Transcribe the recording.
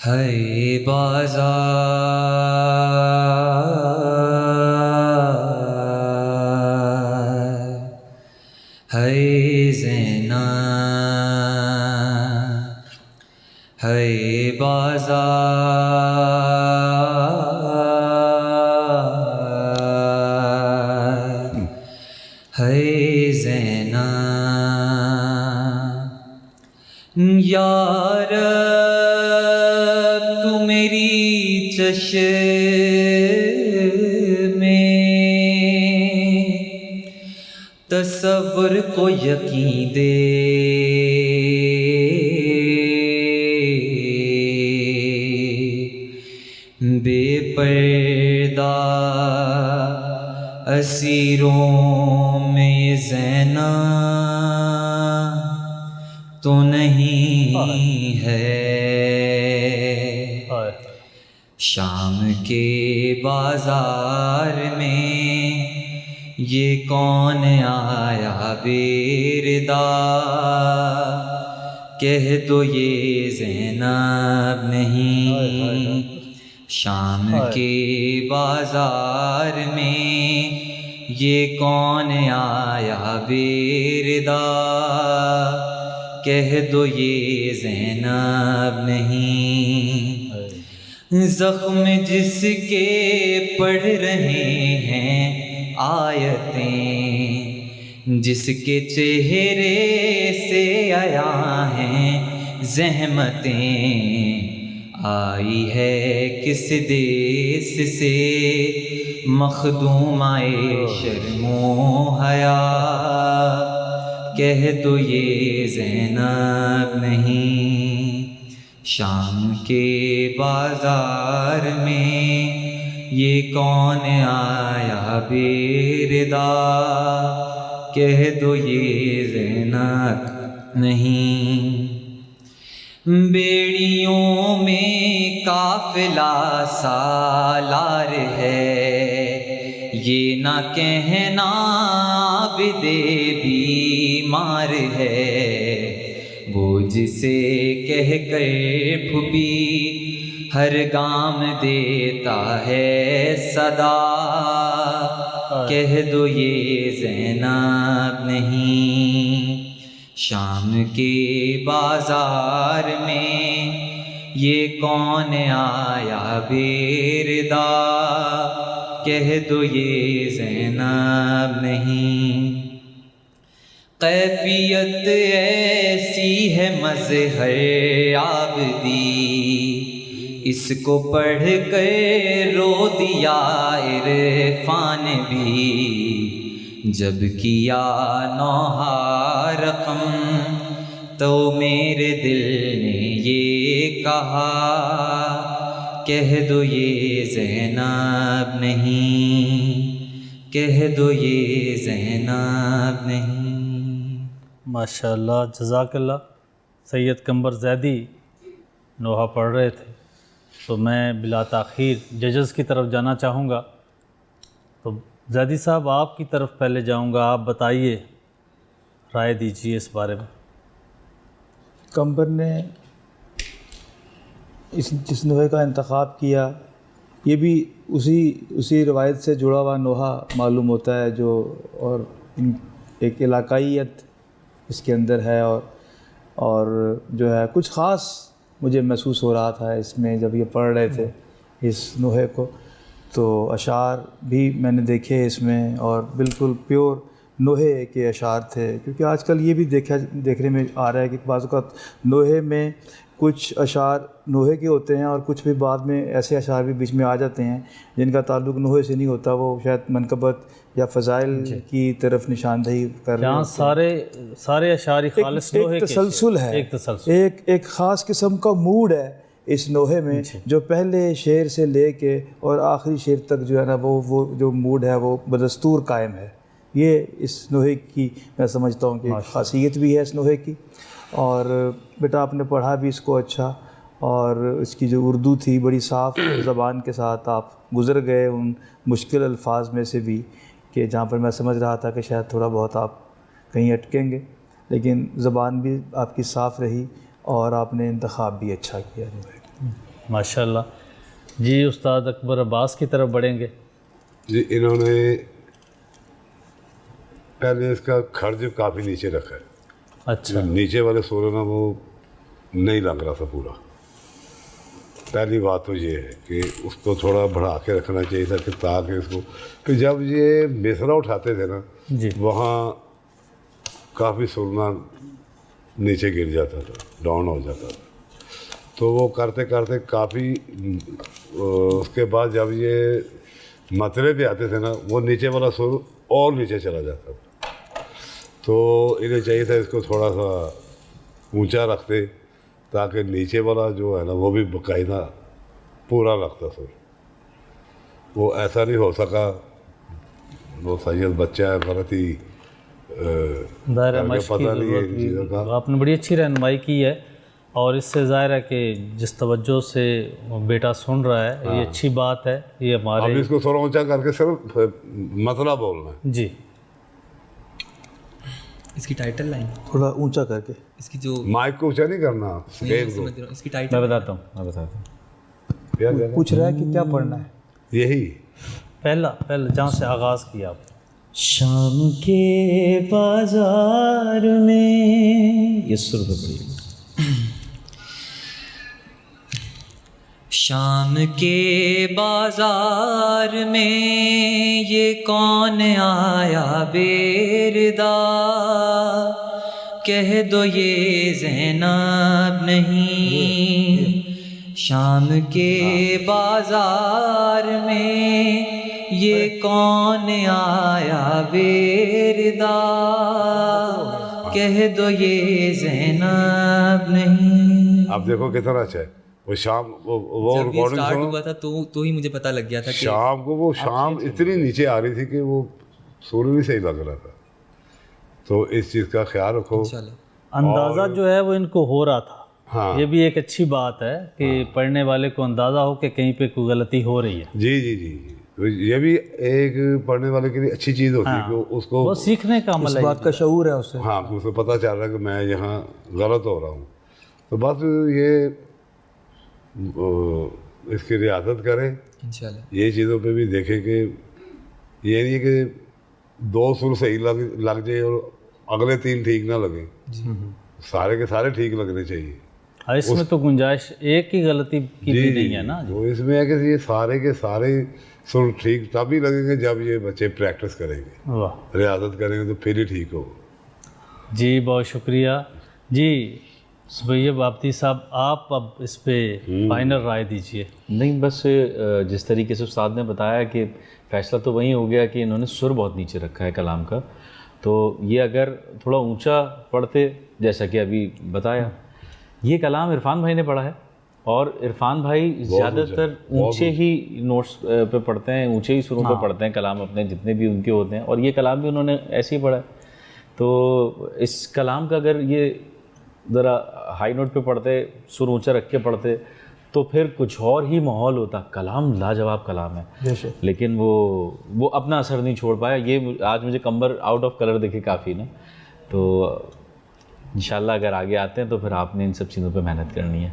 ہے بازار ہے زینب، ہے بازار ہے زینب، یا رب تو میری چشم میں تصور کو یقین دے، بے پردہ اسیروں میں یہ زینب تو نہیں ہے۔ شام کے بازار میں یہ کون آیا بیردا، کہہ دو یہ زینب نہیں۔ شام کے بازار میں یہ کون آیا بیردا، کہہ دو یہ زینب نہیں۔ زخم جس کے پڑھ رہے ہیں آیتیں، جس کے چہرے سے عیاں ہیں زحمتیں، آئی ہے کس دیس سے مخدومہ شرم و حیا، کہہ دو یہ زینب نہیں۔ شام کے بازار میں یہ کون آیا بیردا، کہہ دو یہ زینب نہیں۔ بیڑیوں میں قافلہ سالار ہے، یہ نہ کہنا عابد بیمار ہے، وہ جسے کہہ کر پھوپھی ہر گام دیتا ہے صدا، کہہ دو یہ زینب نہیں۔ شام کے بازار میں یہ کون آیا بیردا، کہہ دو یہ زینب نہیں۔ کیفیت ایسی ہے مظہر عابدی، اس کو پڑھ کر رو دیا عرفان بھی، جب کیا نوحہ رقم تو میرے دل نے یہ کہا، کہہ دو یہ زینب نہیں، کہہ دو یہ زینب نہیں۔ ماشاءاللہ، جزاک اللہ۔ سید قمبر زیدی نوحہ پڑھ رہے تھے، تو میں بلا تاخیر ججز کی طرف جانا چاہوں گا۔ تو زیدی صاحب آپ کی طرف پہلے جاؤں گا، آپ بتائیے، رائے دیجیے اس بارے میں۔ قمبر نے جس نوحے کا انتخاب کیا، یہ بھی اسی روایت سے جڑا ہوا نوحہ معلوم ہوتا ہے، جو اور ایک علاقائیت اس کے اندر ہے، اور جو ہے کچھ خاص مجھے محسوس ہو رہا تھا اس میں جب یہ پڑھ رہے تھے اس نوحے کو۔ تو اشعار بھی میں نے دیکھے اس میں، اور بالکل پیور نوحے کے اشعار تھے، کیونکہ آج کل یہ بھی دیکھنے میں آ رہا ہے کہ بعض اوقات نوحے میں کچھ اشعار نوحے کے ہوتے ہیں، اور کچھ بھی بعد میں ایسے اشعار بھی بیچ میں آ جاتے ہیں جن کا تعلق نوحے سے نہیں ہوتا، وہ شاید منقبت یا فضائل کی طرف نشاندہی کر رہے ہیں۔ یہاں سارے اشعار خالص نوحے کے تسلسل ہے، ایک خاص قسم کا موڈ ہے اس نوحے میں، جو پہلے شعر سے لے کے اور آخری شعر تک جو ہے نا وہ جو موڈ ہے وہ بدستور قائم ہے۔ یہ اس نوحے کی میں سمجھتا ہوں کہ خاصیت بھی ہے اس نوحے کی۔ اور بیٹا آپ نے پڑھا بھی اس کو اچھا، اور اس کی جو اردو تھی بڑی صاف زبان کے ساتھ آپ گزر گئے ان مشکل الفاظ میں سے بھی، کہ جہاں پر میں سمجھ رہا تھا کہ شاید تھوڑا بہت آپ کہیں اٹکیں گے، لیکن زبان بھی آپ کی صاف رہی اور آپ نے انتخاب بھی اچھا کیا۔ ماشاء اللہ. جی استاد اکبر عباس کی طرف بڑھیں گے. جی انہوں نے پہلے اس کا خرج کافی نیچے رکھا ہے. اچھا. نیچے والے سور نا وہ نہیں لگ رہا تھا پورا. پہلی بات تو یہ ہے کہ اس کو تھوڑا بڑھا کے رکھنا چاہیے تھا کہ تاکہ اس کو پھر جب یہ مصرع اٹھاتے تھے نا جی وہاں کافی سرنا نیچے گر جاتا تھا, ڈاؤن ہو جاتا تھا. تو وہ کرتے کرتے کافی اس کے بعد جب یہ مترے پہ آتے تھے نا وہ نیچے والا سر اور نیچے چلا جاتا تھا. تو انہیں چاہیے تھا اس کو تھوڑا سا اونچا رکھتے تاکہ نیچے والا جو ہے نا وہ بھی باقاعدہ پورا لگتا سر. وہ ایسا نہیں ہو سکا. وہ سید بچہ ہے, غلط ہی دائرہ مشق کی ضرورت بھی. آپ نے بڑی اچھی رہنمائی کی ہے, اور اس سے ظاہر ہے کہ جس توجہ سے بیٹا سن رہا ہے یہ اچھی بات ہے. یہ اب ہمارے اس کو تھوڑا اونچا کر کے صرف مسئلہ بولنا ہے. جی اس کی ٹائٹل لائن تھوڑا اونچا کر کے اس کی جو مائک کو اونچا نہیں کرنا, اسکیل کو. سمجھ رہا ہوں اس کی میں ٹائٹل بتاتا ہوں. کیا کہنا؟ پوچھ رہا ہے کہ کیا پڑھنا ہے. یہی پہلا جہاں سے آغاز کیا آپ نے. شام کے بازار میں, یہ سر پہ پڑی. شام کے بازار میں یہ کون آیا بیردا, کہہ دو یہ زینب نہیں. شام کے بازار میں یہ کون آیا بیردا, کہہ دو یہ زینب نہیں. آپ دیکھو کتنا اچھا ہے. وہ شام وہ جب یہ ریکارڈنگ سٹارٹ سنو, ہوا تھا تو ہی مجھے پتہ لگ گیا تھا کہ شام کو وہ شام اتنی نیچے آ رہی تھی کہ وہ سور بھی صحیح لگ رہا تھا. تو اس چیز کا خیال رکھو. انشاءاللہ اندازہ جو ہے وہ ان کو ہو رہا تھا. ہاں یہ بھی ایک اچھی بات ہے کہ پڑھنے والے کو اندازہ ہو کہ کہیں پہ کوئی غلطی ہو رہی ہے. جی جی جی جی. تو یہ بھی ایک پڑھنے والے کے لیے اچھی چیز ہوتی ہے کہ اس کو وہ سیکھنے کا عمل اس ہے. بات کا شعور ہے اسے. ہاں اس کو پتہ چل رہا ہے کہ میں یہاں غلط ہو رہا ہوں. تو بس یہ اس کی رعایت کریں. انشاءاللہ یہ چیزوں پہ بھی دیکھیں کہ یہ نہیں ہے کہ دو سر صحیح لگ جائے اور اگلے تین ٹھیک نہ لگیں. سارے کے سارے ٹھیک لگنے چاہیے. اس میں تو گنجائش ایک ہی غلطی کی بھی نہیں ہے نا. تو اس میں ہے کہ یہ سارے کے سارے سر ٹھیک تب ہی لگیں گے جب یہ بچے پریکٹس کریں گے, واہ ریاضت کریں گے تو پھر ہی ٹھیک ہوگا. جی بہت شکریہ. جی سبیہ بابتی صاحب آپ اب اس پہ فائنل رائے دیجیے. نہیں بس جس طریقے سے استاد نے بتایا کہ فیصلہ تو وہی ہو گیا کہ انہوں نے سر بہت نیچے رکھا ہے کلام کا. تو یہ اگر تھوڑا اونچا پڑھتے جیسا کہ ابھی بتایا, یہ کلام عرفان بھائی نے پڑھا ہے, اور عرفان بھائی زیادہ تر اونچے ہی نوٹس پہ پڑھتے ہیں, اونچے ہی سروں پہ پڑھتے ہیں کلام اپنے جتنے بھی ان کے ہوتے ہیں, اور یہ کلام بھی انہوں نے ایسے ہی پڑھا ہے. تو اس کلام کا اگر یہ ذرا ہائی نوٹ پہ پڑھتے, سر اونچا رکھ کے پڑھتے, تو پھر کچھ اور ہی ماحول ہوتا. کلام لاجواب کلام ہے, لیکن وہ اپنا اثر نہیں چھوڑ پایا. یہ آج مجھے کمبر آؤٹ آف کلر دیکھے کافی نا. تو انشاءاللہ اگر آگے آتے ہیں تو پھر آپ نے ان سب چیزوں پہ محنت کرنی ہے.